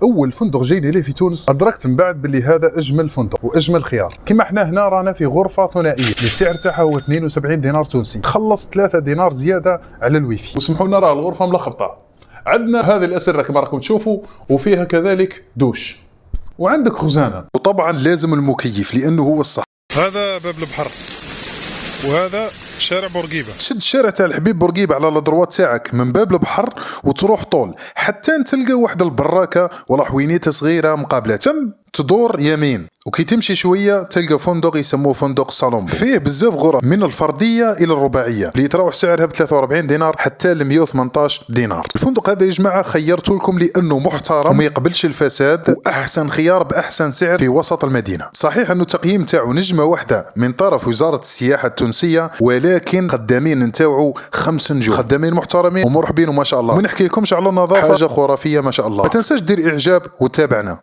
اول فندق جاي لي في تونس ادركت من بعد باللي هذا اجمل فندق واجمل خيار. كما احنا هنا رانا في غرفه ثنائيه السعر تاعها هو 72 دينار تونسي، تخلص 3 دينار زياده على الويفي. وسمحوا لنا راه الغرفه ملخبطه. عندنا هذه الاسره كما راكم تشوفوا وفيها كذلك دوش وعندك خزانه، وطبعا لازم المكيف لانه هو الصح. هذا باب البحر وهذا شارع بورقيبه. تشد الشارع تاع الحبيب بورقيبه على الادروات تاعك من باب البحر وتروح طول حتى تلقى واحد البراكه ولا حوينيته صغيره مقابله، ثم تدور يمين وكي تمشي شويه تلقى فندق يسموه فندق سالوم، فيه بزاف غرف من الفرديه الى الرباعيه اللي يتراوح سعرها ب 43 دينار حتى ل 118 دينار. الفندق هذا يا جماعه خيرته لكم لانه محترم وما يقبلش الفساد واحسن خيار باحسن سعر في وسط المدينه. صحيح انه التقييم تاعو نجمه واحده من طرف وزاره السياحه التونسيه، ولكن خدامين نتاعو 5 نجوم، خدامين محترمين ومرحبين وما شاء الله. ما نحكي لكمش على النظافه، حاجه خرافيه ما شاء الله. ما تنساش دير اعجاب وتابعنا.